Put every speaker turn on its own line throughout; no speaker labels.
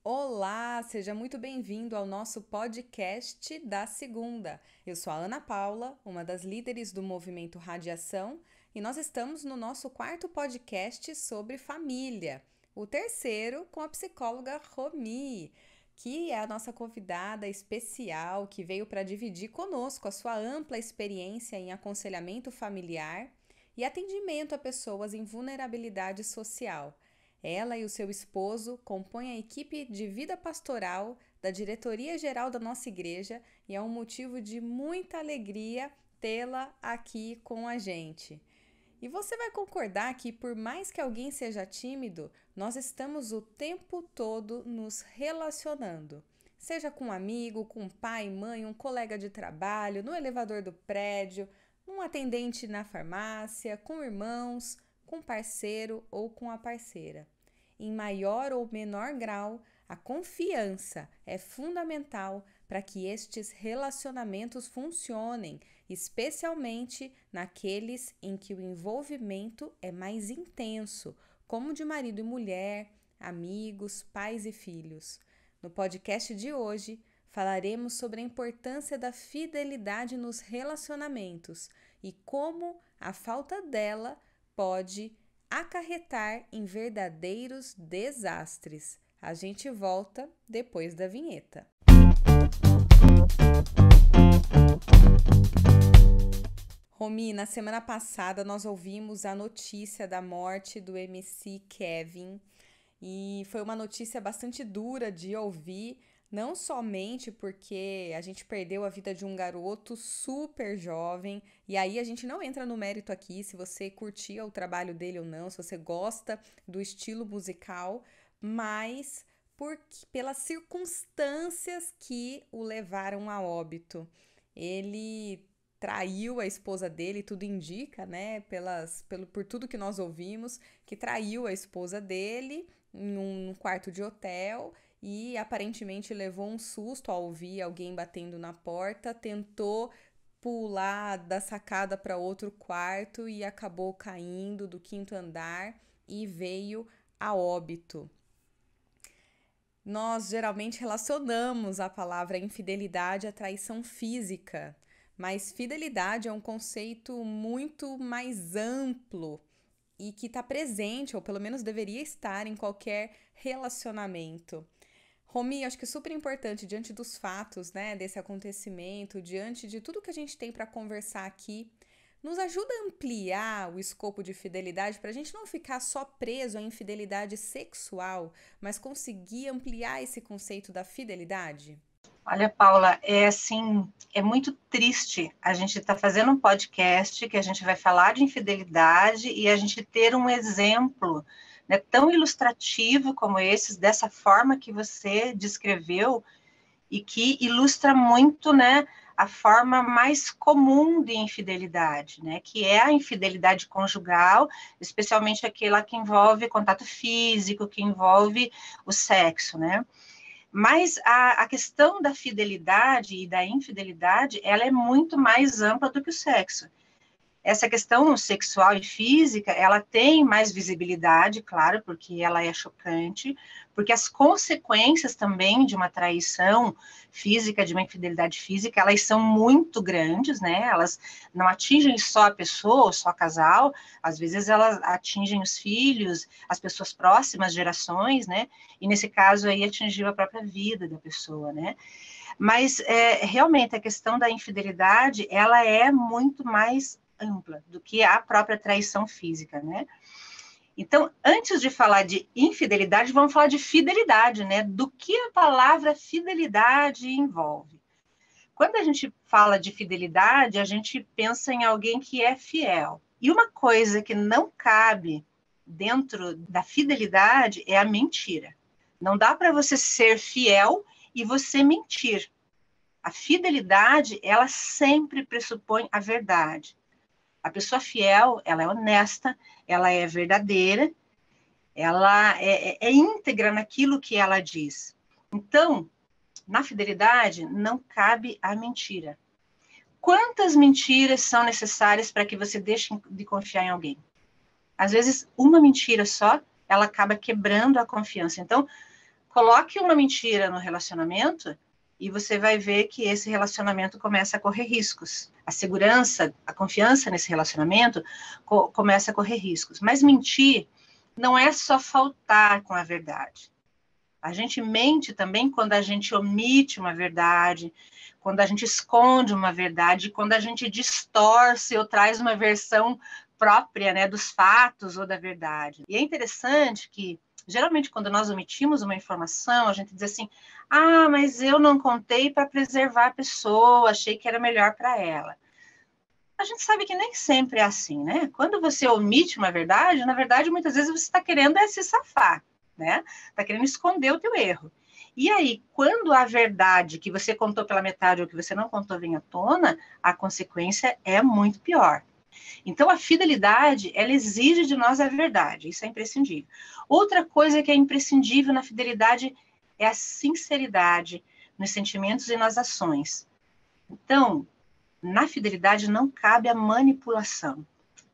Olá, seja muito bem-vindo ao nosso podcast da segunda. Eu sou a Ana Paula, uma das líderes do movimento Radiação, e nós estamos no nosso quarto podcast sobre família, o terceiro com a psicóloga Romi, que é a nossa convidada especial que veio para dividir conosco a sua ampla experiência em aconselhamento familiar e atendimento a pessoas em vulnerabilidade social. Ela e o seu esposo compõem a equipe de vida pastoral da diretoria-geral da nossa igreja e é um motivo de muita alegria tê-la aqui com a gente. E você vai concordar que, por mais que alguém seja tímido, nós estamos o tempo todo nos relacionando. Seja com um amigo, com pai, mãe, um colega de trabalho, no elevador do prédio, um atendente na farmácia, com irmãos, com parceiro ou com a parceira. Em maior ou menor grau, a confiança é fundamental para que estes relacionamentos funcionem, especialmente naqueles em que o envolvimento é mais intenso, como de marido e mulher, amigos, pais e filhos. No podcast de hoje, falaremos sobre a importância da fidelidade nos relacionamentos e como a falta dela pode acarretar em verdadeiros desastres. A gente volta depois da vinheta. Romi, na semana passada nós ouvimos a notícia da morte do MC Kevin e foi uma notícia bastante dura de ouvir, não somente porque a gente perdeu a vida de um garoto super jovem, e aí a gente não entra no mérito aqui se você curtia o trabalho dele ou não, se você gosta do estilo musical, mas pelas circunstâncias que o levaram a óbito. Ele traiu a esposa dele, tudo indica, né, por tudo que nós ouvimos, que traiu a esposa dele em um quarto de hotel e aparentemente levou um susto ao ouvir alguém batendo na porta, tentou pular da sacada para outro quarto e acabou caindo do quinto andar e veio a óbito. Nós geralmente relacionamos a palavra infidelidade à traição física, mas fidelidade é um conceito muito mais amplo e que está presente, ou pelo menos deveria estar, em qualquer relacionamento. Romi, acho que é super importante, diante dos fatos, né, desse acontecimento, diante de tudo que a gente tem para conversar aqui, nos ajuda a ampliar o escopo de fidelidade para a gente não ficar só preso à infidelidade sexual, mas conseguir ampliar esse conceito da fidelidade?
Olha, Paula, é assim, é muito triste a gente estar fazendo um podcast que a gente vai falar de infidelidade e a gente ter um exemplo, né, tão ilustrativo como esse, dessa forma que você descreveu e que ilustra muito, né, a forma mais comum de infidelidade, né, que é a infidelidade conjugal, especialmente aquela que envolve contato físico, que envolve o sexo, né? Mas a questão da fidelidade e da infidelidade, ela é muito mais ampla do que o sexo. Essa questão sexual e física, ela tem mais visibilidade, claro, porque ela é chocante, porque as consequências também de uma traição física, de uma infidelidade física, elas são muito grandes, né? Elas não atingem só a pessoa, só o casal, às vezes elas atingem os filhos, as pessoas próximas, gerações, né? E nesse caso aí atingiu a própria vida da pessoa, né? Mas realmente a questão da infidelidade, ela é muito mais ampla do que a própria traição física, né? Então, antes de falar de infidelidade, vamos falar de fidelidade, né? Do que a palavra fidelidade envolve. Quando a gente fala de fidelidade, a gente pensa em alguém que é fiel. E uma coisa que não cabe dentro da fidelidade é a mentira. Não dá para você ser fiel e você mentir. A fidelidade, ela sempre pressupõe a verdade. A pessoa fiel, ela é honesta, ela é verdadeira, ela é íntegra naquilo que ela diz. Então, na fidelidade, não cabe a mentira. Quantas mentiras são necessárias para que você deixe de confiar em alguém? Às vezes, uma mentira só, ela acaba quebrando a confiança. Então, Coloque uma mentira no relacionamento e você vai ver que esse relacionamento começa a correr riscos. A segurança, a confiança nesse relacionamento começa a correr riscos. Mas mentir não é só faltar com a verdade. A gente mente também quando a gente omite uma verdade, quando a gente esconde uma verdade, quando a gente distorce ou traz uma versão própria, né, dos fatos ou da verdade. E é interessante que, geralmente, quando nós omitimos uma informação, a gente diz assim, mas eu não contei para preservar a pessoa, achei que era melhor para ela. A gente sabe que nem sempre é assim, né? Quando você omite uma verdade, na verdade, muitas vezes você está querendo se safar, né? Está querendo esconder o teu erro. E aí, quando a verdade que você contou pela metade ou que você não contou vem à tona, a consequência é muito pior. Então, a fidelidade, ela exige de nós a verdade, isso é imprescindível. Outra coisa que é imprescindível na fidelidade é a sinceridade nos sentimentos e nas ações. Então, na fidelidade não cabe a manipulação.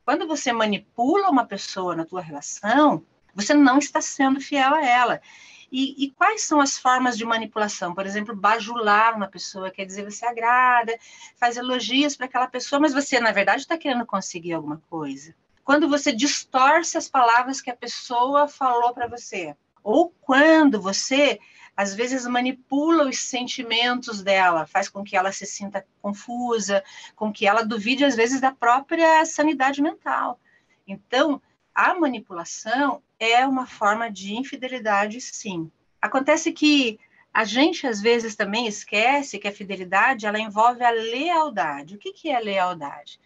Quando você manipula uma pessoa na tua relação, você não está sendo fiel a ela. E quais são as formas de manipulação? Por exemplo, bajular uma pessoa, quer dizer, você agrada, faz elogios para aquela pessoa, mas você, na verdade, está querendo conseguir alguma coisa. Quando você distorce as palavras que a pessoa falou para você. Ou quando você, às vezes, manipula os sentimentos dela, faz com que ela se sinta confusa, com que ela duvide, às vezes, da própria sanidade mental. Então, a manipulação é uma forma de infidelidade, sim. Acontece que a gente, às vezes, também esquece que a fidelidade, ela envolve a lealdade. O que é a lealdade?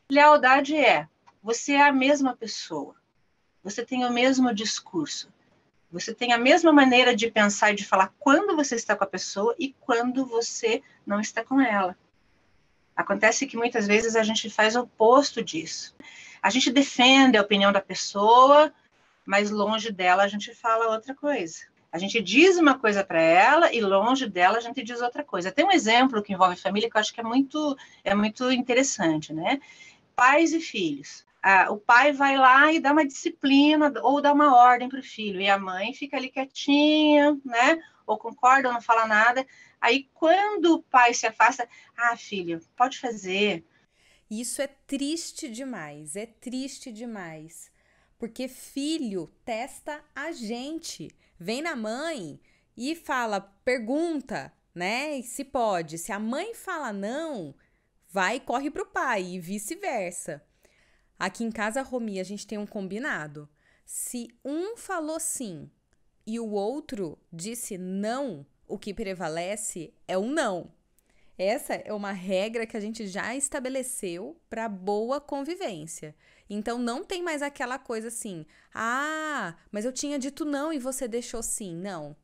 Lealdade é, você é a mesma pessoa, você tem o mesmo discurso, você tem a mesma maneira de pensar e de falar quando você está com a pessoa e quando você não está com ela. Acontece que muitas vezes a gente faz o oposto disso. A gente defende a opinião da pessoa, mas longe dela a gente fala outra coisa. A gente diz uma coisa para ela e longe dela a gente diz outra coisa. Tem um exemplo que envolve família que eu acho que é muito interessante, né? Pais e filhos. O pai vai lá e dá uma disciplina ou dá uma ordem para o filho, e a mãe fica ali quietinha, né? Ou concorda ou não fala nada. Aí, quando o pai se afasta, filho, pode fazer.
Isso é triste demais, é triste demais. Porque filho testa a gente. Vem na mãe e fala, pergunta, né? Se pode. Se a mãe fala não, vai e corre pro pai e vice-versa. Aqui em casa, Romi, a gente tem um combinado. Se um falou sim e o outro disse não, o que prevalece é o não. Essa é uma regra que a gente já estabeleceu para boa convivência. Então não tem mais aquela coisa assim: mas eu tinha dito não e você deixou sim. Não.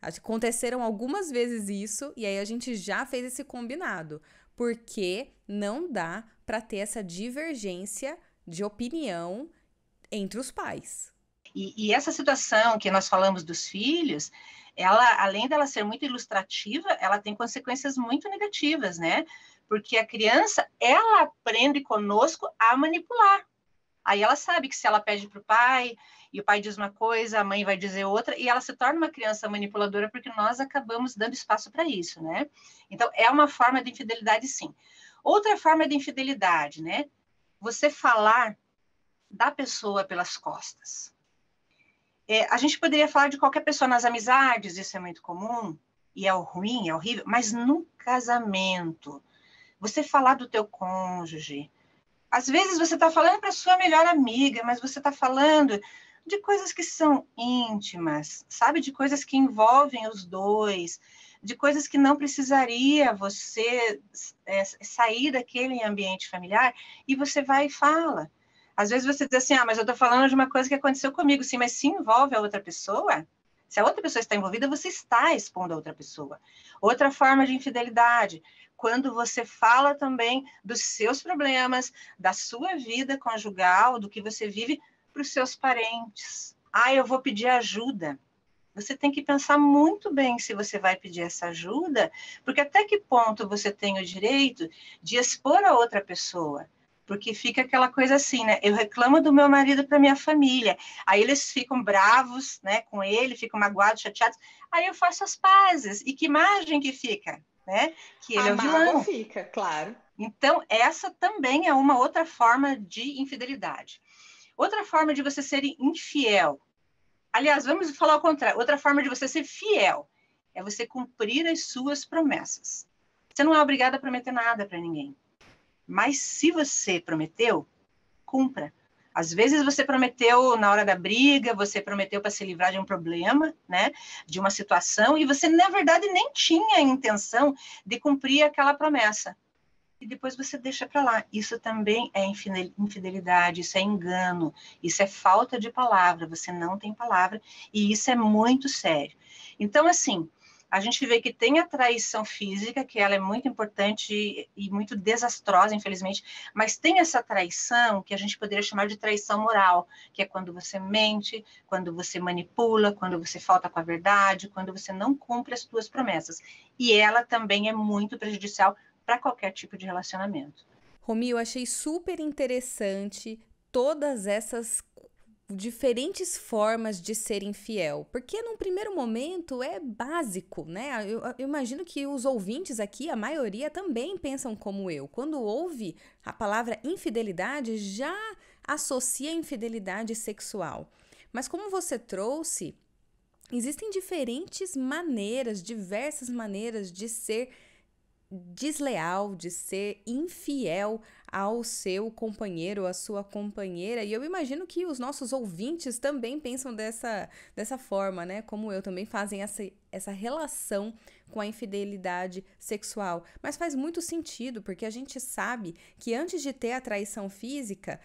Aconteceram algumas vezes isso e aí a gente já fez esse combinado, porque não dá para ter essa divergência de opinião entre os pais.
E essa situação que nós falamos dos filhos, ela, além dela ser muito ilustrativa, ela tem consequências muito negativas, né? Porque a criança, ela aprende conosco a manipular. Aí ela sabe que se ela pede para o pai, e o pai diz uma coisa, a mãe vai dizer outra, e ela se torna uma criança manipuladora porque nós acabamos dando espaço para isso, né? Então, é uma forma de infidelidade, sim. Outra forma de infidelidade, né? Você falar da pessoa pelas costas. A gente poderia falar de qualquer pessoa nas amizades, isso é muito comum, e é ruim, é horrível, mas no casamento, você falar do teu cônjuge, às vezes você está falando para sua melhor amiga, mas você está falando de coisas que são íntimas, sabe? De coisas que envolvem os dois, de coisas que não precisaria você sair daquele ambiente familiar, e você vai e fala. Às vezes você diz assim, mas eu estou falando de uma coisa que aconteceu comigo, sim, mas se envolve a outra pessoa, se a outra pessoa está envolvida, você está expondo a outra pessoa. Outra forma de infidelidade, quando você fala também dos seus problemas, da sua vida conjugal, do que você vive para os seus parentes. Eu vou pedir ajuda. Você tem que pensar muito bem se você vai pedir essa ajuda, porque até que ponto você tem o direito de expor a outra pessoa? Porque fica aquela coisa assim, né? Eu reclamo do meu marido para minha família. Aí eles ficam bravos, né, com ele, ficam magoados, chateados. Aí eu faço as pazes. E que imagem que fica, né? Que ele
A
é o
mágoa
vilão.
fica, claro.
Então, essa também é uma outra forma de infidelidade. Outra forma de você ser infiel. Aliás, vamos falar ao contrário. Outra forma de você ser fiel é você cumprir as suas promessas. Você não é obrigado a prometer nada para ninguém. Mas se você prometeu, cumpra. Às vezes você prometeu na hora da briga, você prometeu para se livrar de um problema, né, de uma situação, e você, na verdade, nem tinha a intenção de cumprir aquela promessa. E depois você deixa para lá. Isso também é infidelidade, isso é engano, isso é falta de palavra, você não tem palavra, e isso é muito sério. Então, assim, a gente vê que tem a traição física, que ela é muito importante e muito desastrosa, infelizmente, mas tem essa traição que a gente poderia chamar de traição moral, que é quando você mente, quando você manipula, quando você falta com a verdade, quando você não cumpre as suas promessas. E ela também é muito prejudicial para qualquer tipo de relacionamento.
Romi, eu achei super interessante todas essas diferentes formas de ser infiel, porque num primeiro momento é básico, né? Eu imagino que os ouvintes aqui, a maioria também pensam como eu. Quando ouve a palavra infidelidade, já associa a infidelidade sexual. Mas como você trouxe, existem diferentes maneiras, diversas maneiras de ser desleal, de ser infiel ao seu companheiro ou à sua companheira. E eu imagino que os nossos ouvintes também pensam dessa forma, né? Como eu, também fazem essa relação com a infidelidade sexual. Mas faz muito sentido, porque a gente sabe que antes de ter a traição física,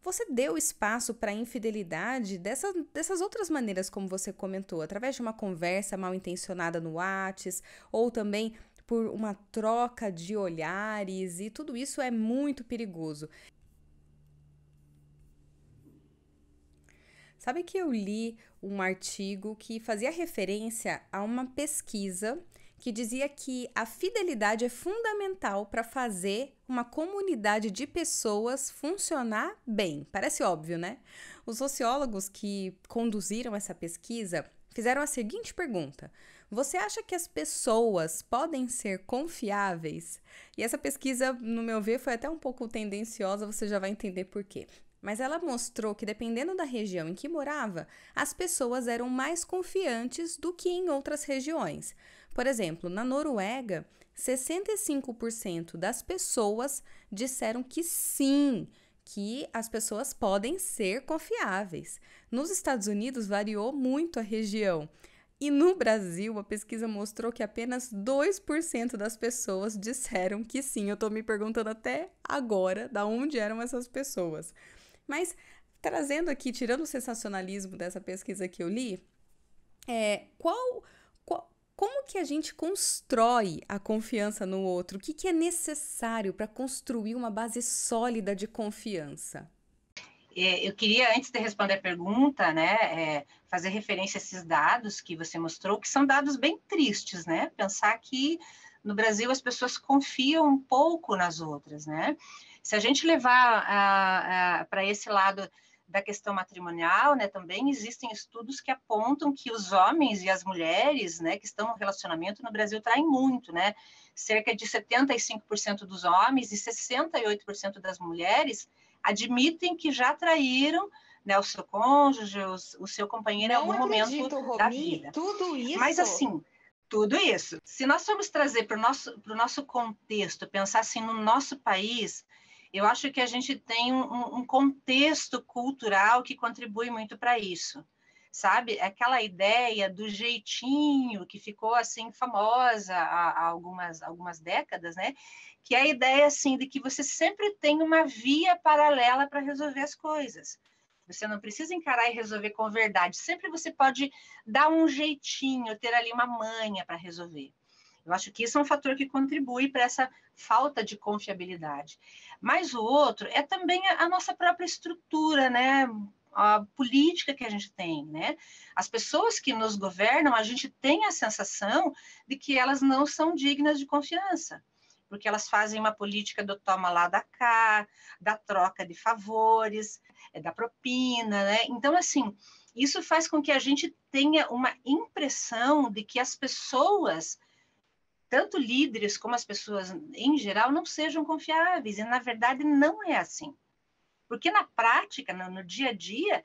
você deu espaço para a infidelidade dessas outras maneiras, como você comentou, através de uma conversa mal intencionada no Whats, ou também por uma troca de olhares, e tudo isso é muito perigoso. Sabe que eu li um artigo que fazia referência a uma pesquisa que dizia que a fidelidade é fundamental para fazer uma comunidade de pessoas funcionar bem. Parece óbvio, né? Os sociólogos que conduziram essa pesquisa fizeram a seguinte pergunta: você acha que as pessoas podem ser confiáveis? E essa pesquisa, no meu ver, foi até um pouco tendenciosa, você já vai entender por quê. Mas ela mostrou que, dependendo da região em que morava, as pessoas eram mais confiantes do que em outras regiões. Por exemplo, na Noruega, 65% das pessoas disseram que sim, que as pessoas podem ser confiáveis. Nos Estados Unidos, variou muito a região. E no Brasil, a pesquisa mostrou que apenas 2% das pessoas disseram que sim. Eu tô me perguntando até agora de onde eram essas pessoas. Mas, trazendo aqui, tirando o sensacionalismo dessa pesquisa que eu li, como que a gente constrói a confiança no outro? O que é necessário para construir uma base sólida de confiança?
Eu queria, antes de responder a pergunta, né, fazer referência a esses dados que você mostrou, que são dados bem tristes, né? Pensar que no Brasil as pessoas confiam um pouco nas outras, né? Se a gente levar para esse lado da questão matrimonial, né, também existem estudos que apontam que os homens e as mulheres, né, que estão no relacionamento no Brasil traem muito, né? Cerca de 75% dos homens e 68% das mulheres admitem que já traíram, né, o seu cônjuge, o seu companheiro em algum momento da vida.
Tudo isso?
Mas assim, tudo isso. Se nós formos trazer para o nosso contexto, pensar assim no nosso país, eu acho que a gente tem um contexto cultural que contribui muito para isso. Sabe? Aquela ideia do jeitinho que ficou assim famosa há algumas décadas, né? Que é a ideia assim de que você sempre tem uma via paralela para resolver as coisas. Você não precisa encarar e resolver com verdade. Sempre você pode dar um jeitinho, ter ali uma manha para resolver. Eu acho que isso é um fator que contribui para essa falta de confiabilidade. Mas o outro é também a nossa própria estrutura, né? A política que a gente tem, né? As pessoas que nos governam, a gente tem a sensação de que elas não são dignas de confiança. porque elas fazem uma política do toma lá da cá, da troca de favores, da propina, né? Então, assim, isso faz com que a gente tenha uma impressão de que as pessoas, tanto líderes como as pessoas em geral, não sejam confiáveis, e na verdade não é assim. Porque na prática, no dia a dia,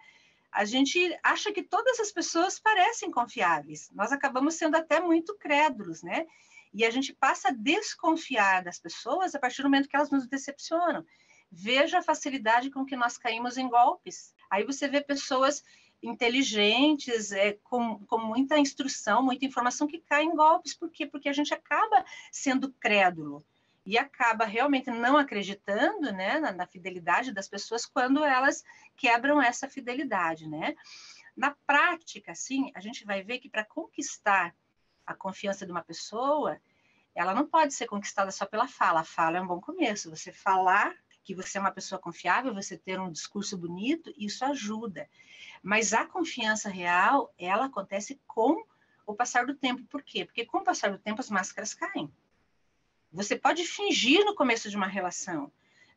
a gente acha que todas as pessoas parecem confiáveis. Nós acabamos sendo até muito crédulos, né? E a gente passa a desconfiar das pessoas a partir do momento que elas nos decepcionam. Veja a facilidade com que nós caímos em golpes. Aí você vê pessoas inteligentes, com muita instrução, muita informação, que caem em golpes. Por quê? Porque a gente acaba sendo crédulo e acaba realmente não acreditando, né, na fidelidade das pessoas quando elas quebram essa fidelidade, né? Na prática, assim, a gente vai ver que para conquistar a confiança de uma pessoa, ela não pode ser conquistada só pela fala. A fala é um bom começo. Você falar que você é uma pessoa confiável, você ter um discurso bonito, isso ajuda. Mas a confiança real, ela acontece com o passar do tempo. Por quê? Porque com o passar do tempo as máscaras caem. Você pode fingir no começo de uma relação,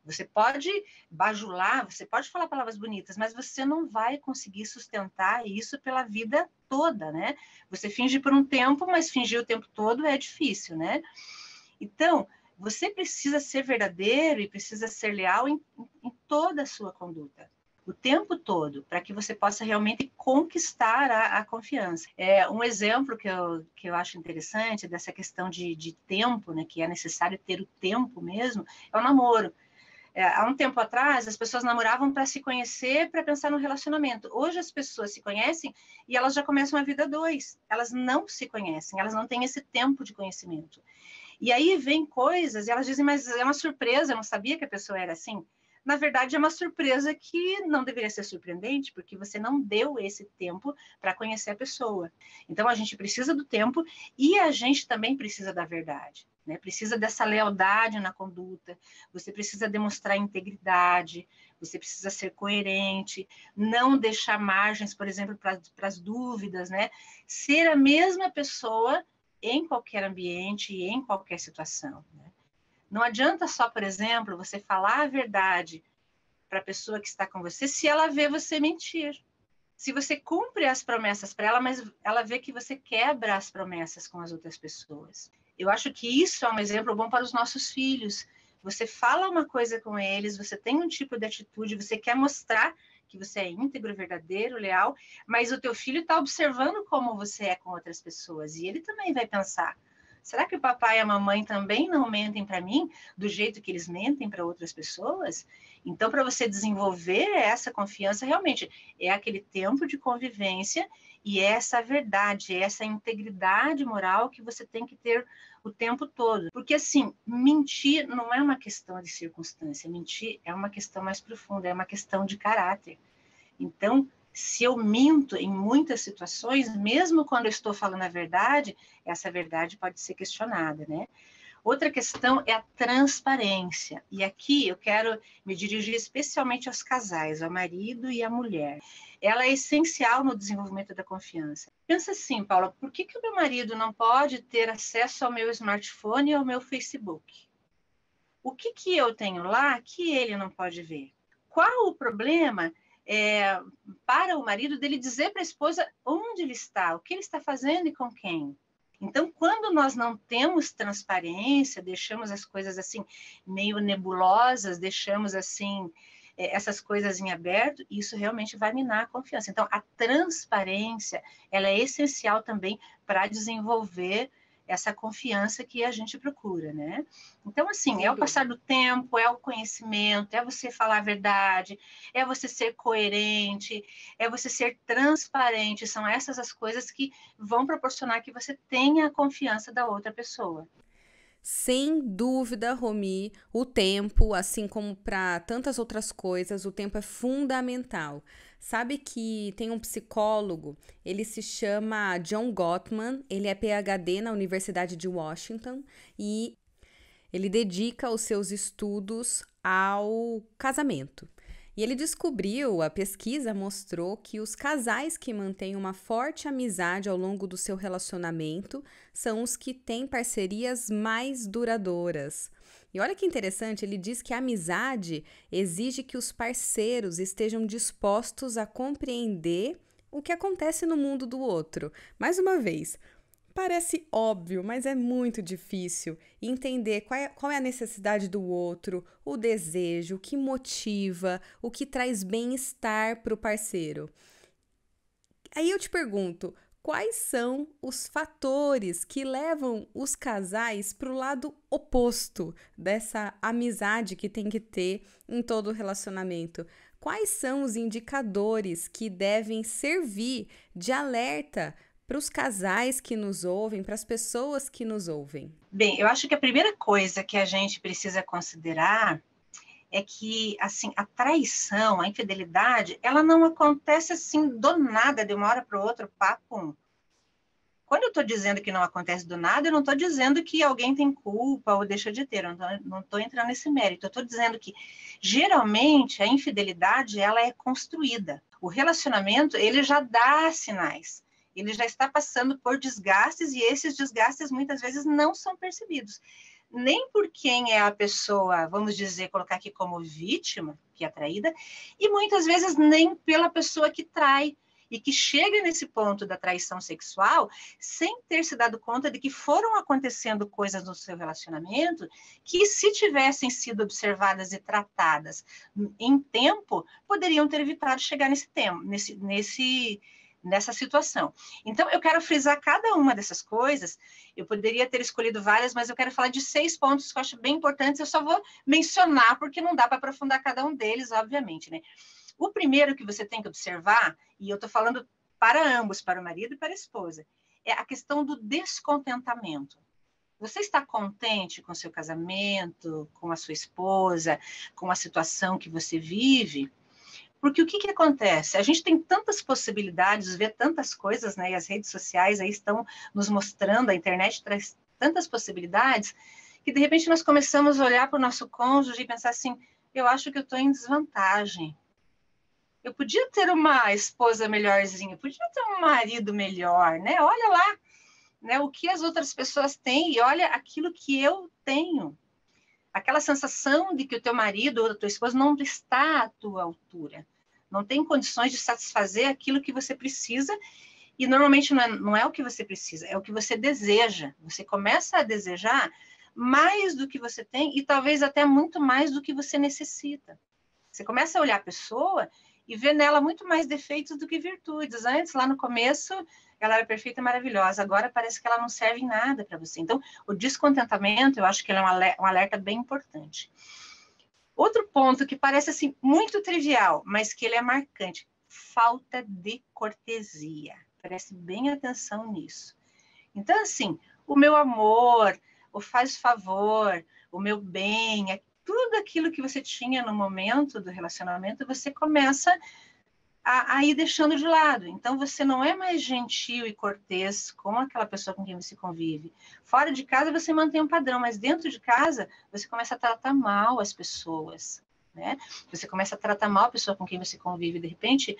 você pode bajular, você pode falar palavras bonitas, mas você não vai conseguir sustentar isso pela vida toda, né? Você finge por um tempo, mas fingir o tempo todo é difícil, né? Então, você precisa ser verdadeiro e precisa ser leal em toda a sua conduta, o tempo todo, para que você possa realmente conquistar a confiança. Um exemplo que eu acho interessante dessa questão de tempo, né, que é necessário ter o tempo mesmo, é o namoro. Há um tempo atrás, as pessoas namoravam para se conhecer, para pensar no relacionamento. Hoje as pessoas se conhecem e elas já começam a vida dois. Elas não se conhecem, elas não têm esse tempo de conhecimento. E aí vem coisas e elas dizem, mas é uma surpresa, eu não sabia que a pessoa era assim. Na verdade, é uma surpresa que não deveria ser surpreendente, porque você não deu esse tempo para conhecer a pessoa. Então, a gente precisa do tempo e a gente também precisa da verdade, né? Precisa dessa lealdade na conduta, você precisa demonstrar integridade, você precisa ser coerente, não deixar margens, por exemplo, para as dúvidas, né? Ser a mesma pessoa em qualquer ambiente e em qualquer situação, né? Não adianta só, por exemplo, você falar a verdade para a pessoa que está com você se ela vê você mentir. Se você cumpre as promessas para ela, mas ela vê que você quebra as promessas com as outras pessoas. Eu acho que isso é um exemplo bom para os nossos filhos. Você fala uma coisa com eles, você tem um tipo de atitude, você quer mostrar que você é íntegro, verdadeiro, leal, mas o teu filho está observando como você é com outras pessoas e ele também vai pensar: será que o papai e a mamãe também não mentem para mim do jeito que eles mentem para outras pessoas? Então, para você desenvolver essa confiança, realmente é aquele tempo de convivência e é essa verdade, é essa integridade moral que você tem que ter o tempo todo. Porque, assim, mentir não é uma questão de circunstância, mentir é uma questão mais profunda, é uma questão de caráter. Então, se eu minto em muitas situações, mesmo quando eu estou falando a verdade, essa verdade pode ser questionada, né? Outra questão é a transparência. E aqui eu quero me dirigir especialmente aos casais, ao marido e à mulher. Ela é essencial no desenvolvimento da confiança. Pensa assim, Paula, por que o meu marido não pode ter acesso ao meu smartphone e ao meu Facebook? O que eu tenho lá que ele não pode ver? Qual o problema para o marido dele dizer para a esposa onde ele está, o que ele está fazendo e com quem? Então, quando nós não temos transparência, deixamos as coisas assim meio nebulosas, deixamos assim essas coisas em aberto, isso realmente vai minar a confiança. Então, a transparência, ela é essencial também para desenvolver essa confiança que a gente procura, né? Então, assim, é o passar do tempo, é o conhecimento, é você falar a verdade, é você ser coerente, é você ser transparente. São essas as coisas que vão proporcionar que você tenha a confiança da outra pessoa.
Sem dúvida, Romi, o tempo, assim como para tantas outras coisas, o tempo é fundamental. Sabe que tem um psicólogo, ele se chama John Gottman, ele é PhD na Universidade de Washington e ele dedica os seus estudos ao casamento. E ele descobriu, a pesquisa mostrou que os casais que mantêm uma forte amizade ao longo do seu relacionamento são os que têm parcerias mais duradouras. E olha que interessante, ele diz que a amizade exige que os parceiros estejam dispostos a compreender o que acontece no mundo do outro. Mais uma vez, parece óbvio, mas é muito difícil entender qual é a necessidade do outro, o desejo, o que motiva, o que traz bem-estar para o parceiro. Aí eu te pergunto, quais são os fatores que levam os casais para o lado oposto dessa amizade que tem que ter em todo relacionamento? Quais são os indicadores que devem servir de alerta para os casais que nos ouvem, para as pessoas que nos ouvem?
Bem, eu acho que a primeira coisa que a gente precisa considerar é que, assim, a traição, a infidelidade, ela não acontece assim do nada, de uma hora para outra, papo. Quando eu estou dizendo que não acontece do nada, eu não estou dizendo que alguém tem culpa ou deixa de ter, eu não estou entrando nesse mérito. Eu estou dizendo que, geralmente, a infidelidade, ela é construída. O relacionamento, ele já dá sinais. Ele já está passando por desgastes e esses desgastes, muitas vezes, não são percebidos. Nem por quem é a pessoa, vamos dizer, colocar aqui como vítima, que é traída, e muitas vezes nem pela pessoa que trai, e que chega nesse ponto da traição sexual sem ter se dado conta de que foram acontecendo coisas no seu relacionamento que, se tivessem sido observadas e tratadas em tempo, poderiam ter evitado chegar nessa situação. Então, eu quero frisar cada uma dessas coisas. Eu poderia ter escolhido várias, mas eu quero falar de 6 pontos que eu acho bem importantes. Eu só vou mencionar, porque não dá para aprofundar cada um deles, obviamente, né? O primeiro que você tem que observar, e eu estou falando para ambos, para o marido e para a esposa, é a questão do descontentamento. Você está contente com o seu casamento, com a sua esposa, com a situação que você vive? Porque o que acontece? A gente tem tantas possibilidades, vê tantas coisas, né? E as redes sociais aí estão nos mostrando, a internet traz tantas possibilidades, que de repente nós começamos a olhar para o nosso cônjuge e pensar assim, eu acho que eu estou em desvantagem. Eu podia ter uma esposa melhorzinha, podia ter um marido melhor, né? Olha lá, né, o que as outras pessoas têm e olha aquilo que eu tenho. Aquela sensação de que o teu marido ou a tua esposa não está à tua altura, não tem condições de satisfazer aquilo que você precisa, e normalmente não é o que você precisa, é o que você deseja. Você começa a desejar mais do que você tem e talvez até muito mais do que você necessita. Você começa a olhar a pessoa e ver nela muito mais defeitos do que virtudes. Antes, lá no começo, ela era perfeita e maravilhosa. Agora parece que ela não serve em nada para você. Então, o descontentamento, eu acho que ele é um alerta bem importante. Outro ponto que parece assim muito trivial, mas que ele é marcante, falta de cortesia. Preste bem atenção nisso. Então, assim, o meu amor, o faz favor, o meu bem, tudo aquilo que você tinha no momento do relacionamento, você começa a ir deixando de lado. Então, você não é mais gentil e cortês com aquela pessoa com quem você convive. Fora de casa, você mantém um padrão, mas dentro de casa, você começa a tratar mal as pessoas, né? Você começa a tratar mal a pessoa com quem você convive. De repente,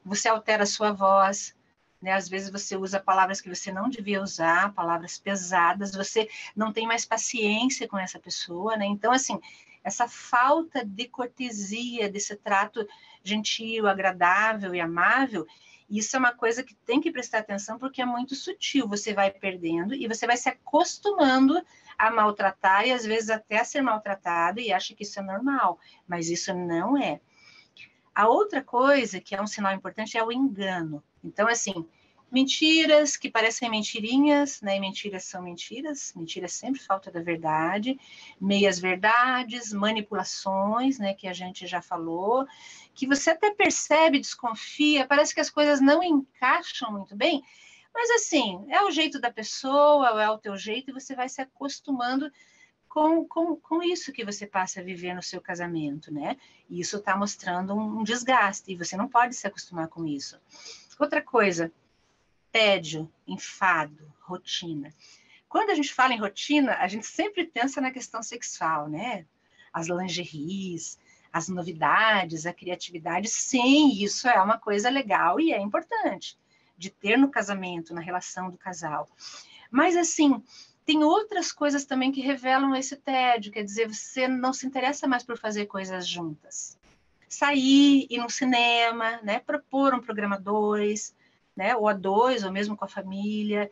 você altera a sua voz, né? Às vezes você usa palavras que você não devia usar, palavras pesadas, você não tem mais paciência com essa pessoa, né? Então, assim, essa falta de cortesia, desse trato gentil, agradável e amável, isso é uma coisa que tem que prestar atenção porque é muito sutil, você vai perdendo e você vai se acostumando a maltratar e às vezes até a ser maltratado e acha que isso é normal, mas isso não é. A outra coisa que é um sinal importante é o engano. Então, assim, mentiras que parecem mentirinhas, né? E mentiras são mentiras, mentira é sempre falta da verdade, meias verdades, manipulações, né? Que a gente já falou, que você até percebe, desconfia, parece que as coisas não encaixam muito bem, mas assim, é o jeito da pessoa, é o teu jeito, e você vai se acostumando com isso que você passa a viver no seu casamento, né? E isso está mostrando um desgaste, e você não pode se acostumar com isso. Outra coisa, tédio, enfado, rotina. Quando a gente fala em rotina, a gente sempre pensa na questão sexual, né? As lingeries, as novidades, a criatividade, sim, isso é uma coisa legal e é importante de ter no casamento, na relação do casal. Mas, assim, tem outras coisas também que revelam esse tédio, quer dizer, você não se interessa mais por fazer coisas juntas. Sair, ir no cinema, né, propor um programa a dois, né, ou a dois, ou mesmo com a família,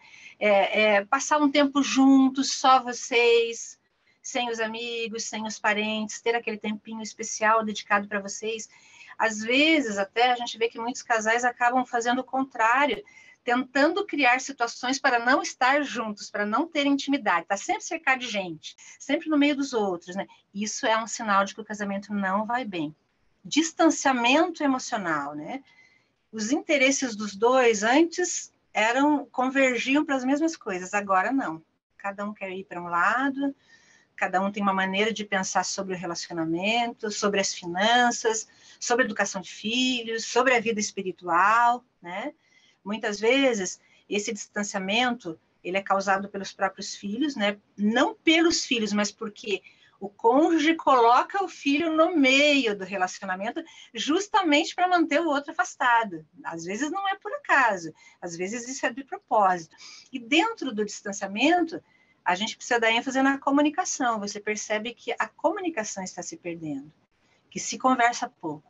passar um tempo juntos, só vocês, sem os amigos, sem os parentes, ter aquele tempinho especial dedicado para vocês. Às vezes, até a gente vê que muitos casais acabam fazendo o contrário, tentando criar situações para não estar juntos, para não ter intimidade, tá sempre cercado de gente, sempre no meio dos outros, né? Isso é um sinal de que o casamento não vai bem. Distanciamento emocional, né? Os interesses dos dois antes convergiam para as mesmas coisas, agora não. Cada um quer ir para um lado, cada um tem uma maneira de pensar sobre o relacionamento, sobre as finanças, sobre a educação de filhos, sobre a vida espiritual, né? Muitas vezes, esse distanciamento, ele é causado pelos próprios filhos, né? Não pelos filhos, mas porque o cônjuge coloca o filho no meio do relacionamento justamente para manter o outro afastado. Às vezes não é por acaso, às vezes isso é de propósito. E dentro do distanciamento, a gente precisa dar ênfase na comunicação. Você percebe que a comunicação está se perdendo, que se conversa pouco.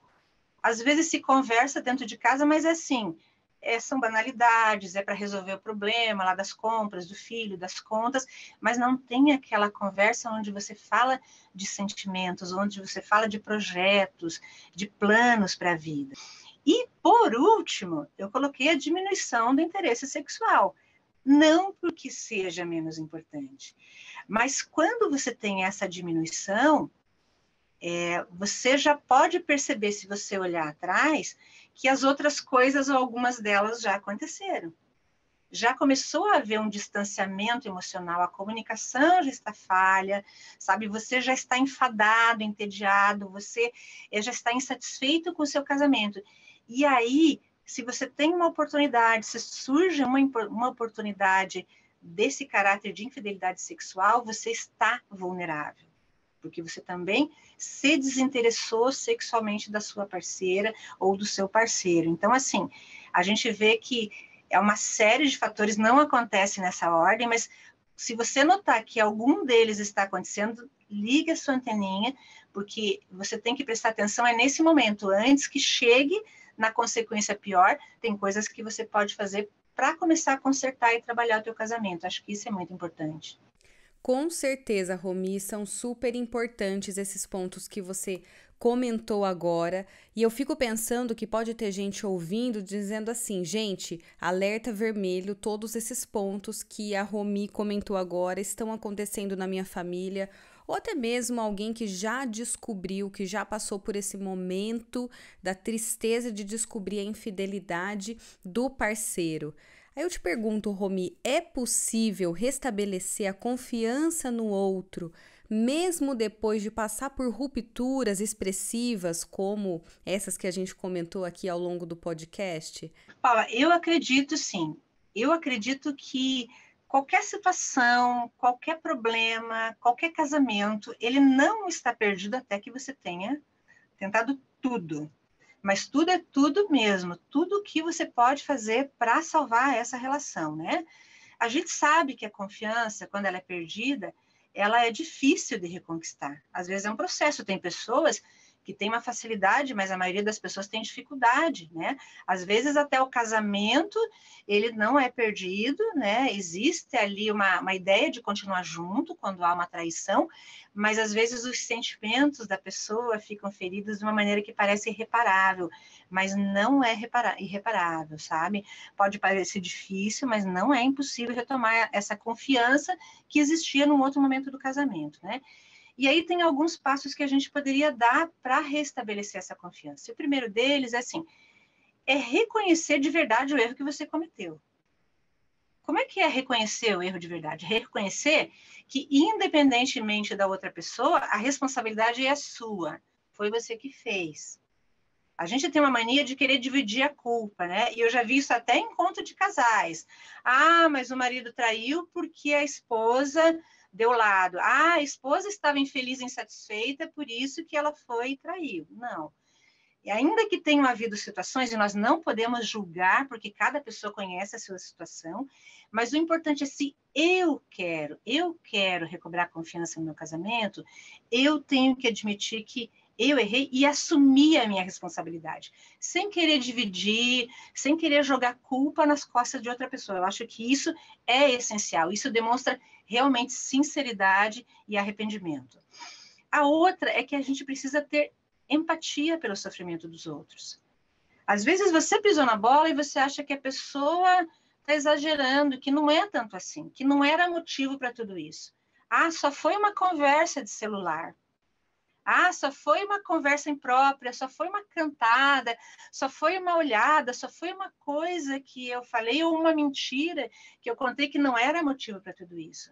Às vezes se conversa dentro de casa, mas é assim, são banalidades, é para resolver o problema lá das compras, do filho, das contas, mas não tem aquela conversa onde você fala de sentimentos, onde você fala de projetos, de planos para a vida. E, por último, eu coloquei a diminuição do interesse sexual. Não porque seja menos importante, mas quando você tem essa diminuição, você já pode perceber, se você olhar atrás, que as outras coisas, ou algumas delas, já aconteceram. Já começou a haver um distanciamento emocional, a comunicação já está falha, sabe? Você já está enfadado, entediado, você já está insatisfeito com o seu casamento. E aí, se você tem uma oportunidade, se surge uma oportunidade desse caráter de infidelidade sexual, você está vulnerável, porque você também se desinteressou sexualmente da sua parceira ou do seu parceiro. Então, assim, a gente vê que é uma série de fatores, não acontece nessa ordem, mas se você notar que algum deles está acontecendo, liga a sua anteninha, porque você tem que prestar atenção nesse momento, antes que chegue na consequência pior, tem coisas que você pode fazer para começar a consertar e trabalhar o teu casamento. Acho que isso é muito importante.
Com certeza, Romi, são super importantes esses pontos que você comentou agora. E eu fico pensando que pode ter gente ouvindo dizendo assim, gente, alerta vermelho, todos esses pontos que a Romi comentou agora estão acontecendo na minha família, ou até mesmo alguém que já descobriu, que já passou por esse momento da tristeza de descobrir a infidelidade do parceiro. Aí eu te pergunto, Romi, é possível restabelecer a confiança no outro, mesmo depois de passar por rupturas expressivas, como essas que a gente comentou aqui ao longo do podcast?
Paula, eu acredito sim. Eu acredito que qualquer situação, qualquer problema, qualquer casamento, ele não está perdido até que você tenha tentado tudo. Mas tudo é tudo mesmo, tudo que você pode fazer para salvar essa relação, né? A gente sabe que a confiança, quando ela é perdida, ela é difícil de reconquistar. Às vezes é um processo, tem pessoas que têm uma facilidade, mas a maioria das pessoas tem dificuldade, né? Às vezes até o casamento, ele não é perdido, né? Existe ali uma ideia de continuar junto quando há uma traição, mas às vezes os sentimentos da pessoa ficam feridos de uma maneira que parece irreparável, mas não é irreparável, sabe? Pode parecer difícil, mas não é impossível retomar essa confiança que existia num outro momento do casamento, né? E aí tem alguns passos que a gente poderia dar para restabelecer essa confiança. O primeiro deles é reconhecer de verdade o erro que você cometeu. Como é que é reconhecer o erro de verdade? Reconhecer que, independentemente da outra pessoa, a responsabilidade é sua. Foi você que fez. A gente tem uma mania de querer dividir a culpa, né? E eu já vi isso até em encontro de casais. Ah, mas o marido traiu porque a esposa deu lado. Ah, a esposa estava infeliz e insatisfeita, por isso que ela foi e traiu. Não. E ainda que tenham havido situações, e nós não podemos julgar, porque cada pessoa conhece a sua situação, mas o importante é se eu quero recobrar a confiança no meu casamento, eu tenho que admitir que eu errei e assumir a minha responsabilidade, sem querer dividir, sem querer jogar culpa nas costas de outra pessoa. Eu acho que isso é essencial, isso demonstra realmente sinceridade e arrependimento. A outra é que a gente precisa ter empatia pelo sofrimento dos outros. Às vezes você pisou na bola e você acha que a pessoa está exagerando, que não é tanto assim, que não era motivo para tudo isso. Ah, só foi uma conversa de celular. Ah, só foi uma conversa imprópria, só foi uma cantada, só foi uma olhada, só foi uma coisa que eu falei ou uma mentira que eu contei que não era motivo para tudo isso.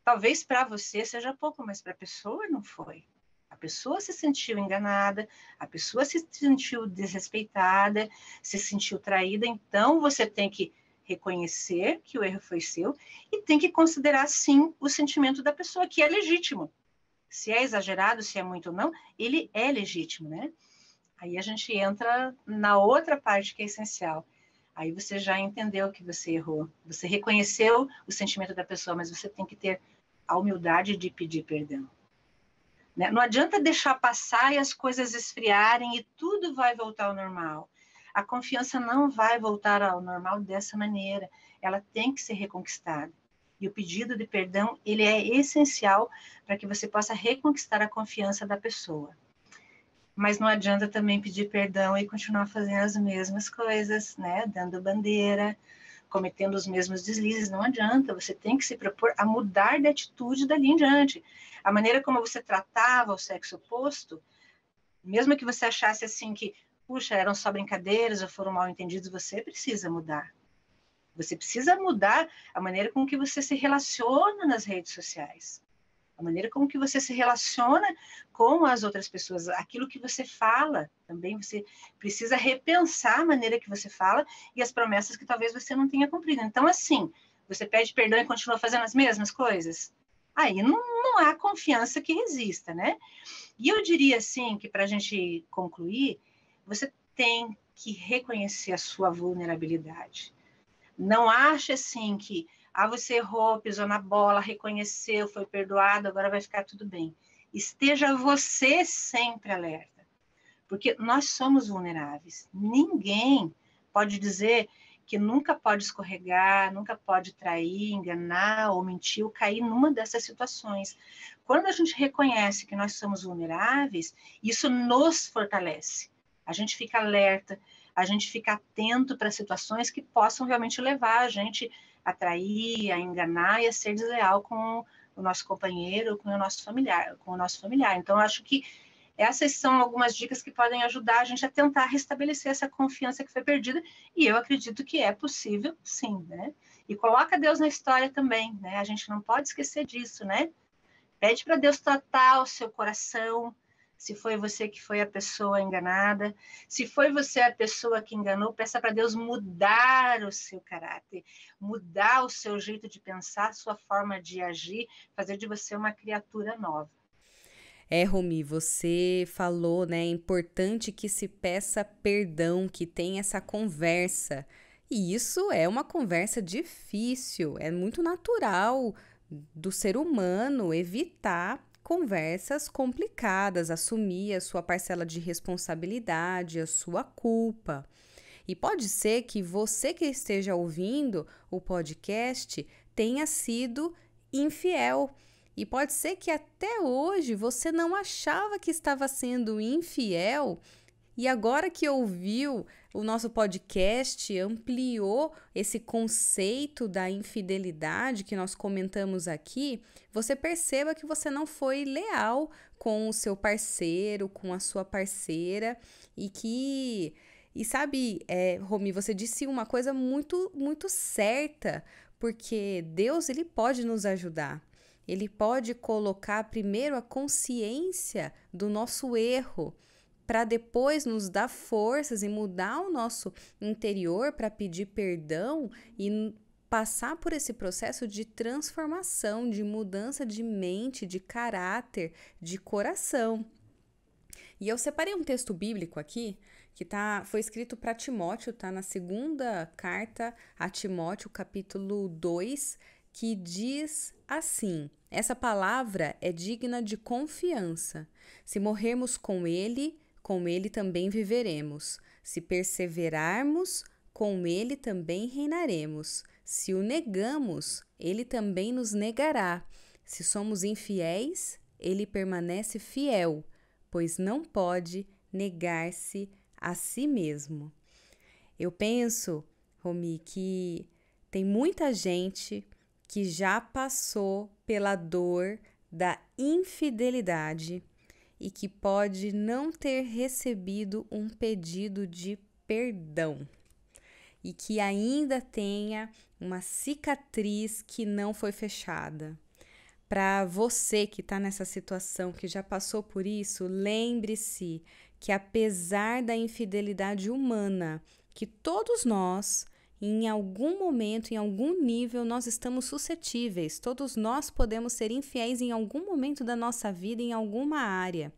Talvez para você seja pouco, mas para a pessoa não foi. A pessoa se sentiu enganada, a pessoa se sentiu desrespeitada, se sentiu traída, então você tem que reconhecer que o erro foi seu e tem que considerar, sim, o sentimento da pessoa, que é legítimo. Se é exagerado, se é muito ou não, ele é legítimo, né? Aí a gente entra na outra parte que é essencial. Aí você já entendeu que você errou. Você reconheceu o sentimento da pessoa, mas você tem que ter a humildade de pedir perdão. Né? Não adianta deixar passar e as coisas esfriarem e tudo vai voltar ao normal. A confiança não vai voltar ao normal dessa maneira. Ela tem que ser reconquistada. E o pedido de perdão, ele é essencial para que você possa reconquistar a confiança da pessoa. Mas não adianta também pedir perdão e continuar fazendo as mesmas coisas, né? Dando bandeira, cometendo os mesmos deslizes, não adianta, você tem que se propor a mudar de atitude dali em diante. A maneira como você tratava o sexo oposto, mesmo que você achasse assim que, puxa, eram só brincadeiras ou foram mal entendidos, você precisa mudar. Você precisa mudar a maneira com que você se relaciona nas redes sociais. A maneira como que você se relaciona com as outras pessoas, aquilo que você fala, também você precisa repensar a maneira que você fala e as promessas que talvez você não tenha cumprido. Então, assim, você pede perdão e continua fazendo as mesmas coisas? Aí não há confiança que resista, né? E eu diria, assim, que para a gente concluir, você tem que reconhecer a sua vulnerabilidade. Não ache, assim, que você errou, pisou na bola, reconheceu, foi perdoado, agora vai ficar tudo bem. Esteja você sempre alerta, porque nós somos vulneráveis. Ninguém pode dizer que nunca pode escorregar, nunca pode trair, enganar ou mentir ou cair numa dessas situações. Quando a gente reconhece que nós somos vulneráveis, isso nos fortalece. A gente fica alerta, a gente fica atento para situações que possam realmente levar a gente a trair, a enganar e a ser desleal com o nosso companheiro, com o nosso familiar. Então, eu acho que essas são algumas dicas que podem ajudar a gente a tentar restabelecer essa confiança que foi perdida, e eu acredito que é possível, sim, né? E coloca Deus na história também, né? A gente não pode esquecer disso, né? Pede para Deus tratar o seu coração, se foi você que foi a pessoa enganada, se foi você a pessoa que enganou, peça para Deus mudar o seu caráter, mudar o seu jeito de pensar, sua forma de agir, fazer de você uma criatura nova.
Romi, você falou, né? É importante que se peça perdão, que tenha essa conversa. E isso é uma conversa difícil, é muito natural do ser humano evitar conversas complicadas, assumir a sua parcela de responsabilidade, a sua culpa. E pode ser que você que esteja ouvindo o podcast tenha sido infiel. E pode ser que até hoje você não achava que estava sendo infiel e agora que ouviu o nosso podcast, ampliou esse conceito da infidelidade que nós comentamos aqui, você perceba que você não foi leal com o seu parceiro, com a sua parceira E sabe, Romi, você disse uma coisa muito, muito certa, porque Deus, ele pode nos ajudar. Ele pode colocar primeiro a consciência do nosso erro, para depois nos dar forças e mudar o nosso interior para pedir perdão e passar por esse processo de transformação, de mudança de mente, de caráter, de coração. E eu separei um texto bíblico aqui, que foi escrito para Timóteo, tá na segunda carta a Timóteo, capítulo 2, que diz assim: essa palavra é digna de confiança. Se morrermos com ele também viveremos. Se perseverarmos, com ele também reinaremos. Se o negamos, ele também nos negará. Se somos infiéis, ele permanece fiel, pois não pode negar-se a si mesmo. Eu penso, Romy, que tem muita gente que já passou pela dor da infidelidade e que pode não ter recebido um pedido de perdão e que ainda tenha uma cicatriz que não foi fechada. Para você que está nessa situação, que já passou por isso, lembre-se que apesar da infidelidade humana, que todos nós, em algum momento, em algum nível, nós estamos suscetíveis. Todos nós podemos ser infiéis em algum momento da nossa vida, em alguma área.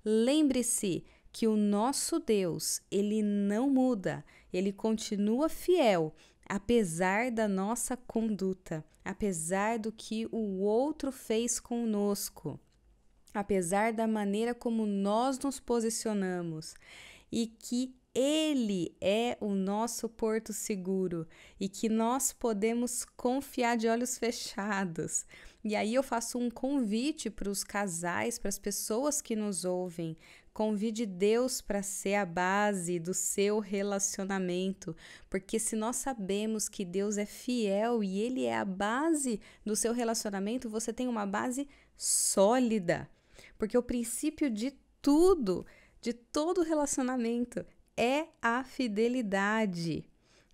Lembre-se que o nosso Deus, ele não muda, ele continua fiel, apesar da nossa conduta, apesar do que o outro fez conosco, apesar da maneira como nós nos posicionamos, e que ele é o nosso porto seguro e que nós podemos confiar de olhos fechados. E aí eu faço um convite para os casais, para as pessoas que nos ouvem. Convide Deus para ser a base do seu relacionamento, porque se nós sabemos que Deus é fiel e Ele é a base do seu relacionamento, você tem uma base sólida, porque o princípio de tudo, de todo relacionamento, é a fidelidade.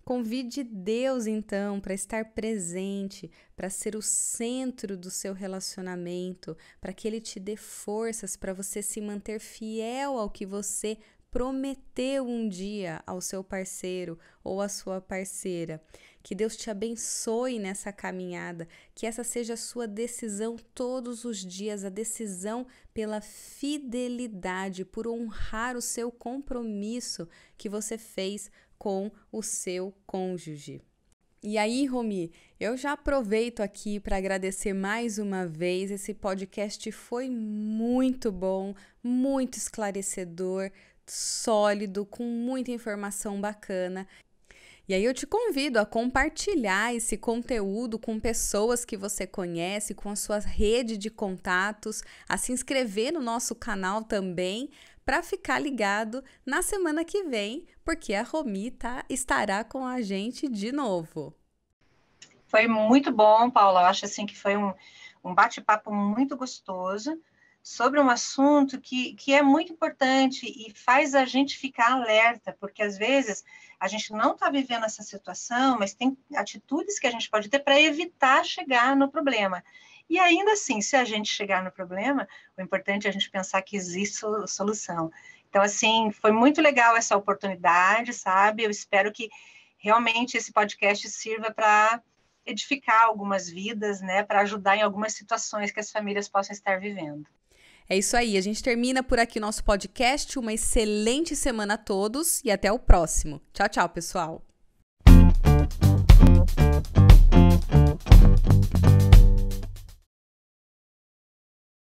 Convide Deus, então, para estar presente, para ser o centro do seu relacionamento, para que Ele te dê forças para você se manter fiel ao que você prometeu um dia ao seu parceiro ou à sua parceira. Que Deus te abençoe nessa caminhada, que essa seja a sua decisão todos os dias, a decisão pela fidelidade, por honrar o seu compromisso que você fez com o seu cônjuge. E aí, Romy, eu já aproveito aqui para agradecer mais uma vez. Esse podcast foi muito bom, muito esclarecedor, sólido, com muita informação bacana. E aí eu te convido a compartilhar esse conteúdo com pessoas que você conhece, com a sua rede de contatos, a se inscrever no nosso canal também, para ficar ligado na semana que vem, porque a Romy estará com a gente de novo.
Foi muito bom, Paula. Eu acho assim que foi um bate-papo muito gostoso sobre um assunto que é muito importante e faz a gente ficar alerta, porque às vezes a gente não está vivendo essa situação, mas tem atitudes que a gente pode ter para evitar chegar no problema. E ainda assim, se a gente chegar no problema, o importante é a gente pensar que existe solução. Então, assim, foi muito legal essa oportunidade, sabe? Eu espero que realmente esse podcast sirva para edificar algumas vidas, né? Para ajudar em algumas situações que as famílias possam estar vivendo.
É isso aí, a gente termina por aqui o nosso podcast. Uma excelente semana a todos e até o próximo. Tchau, tchau, pessoal!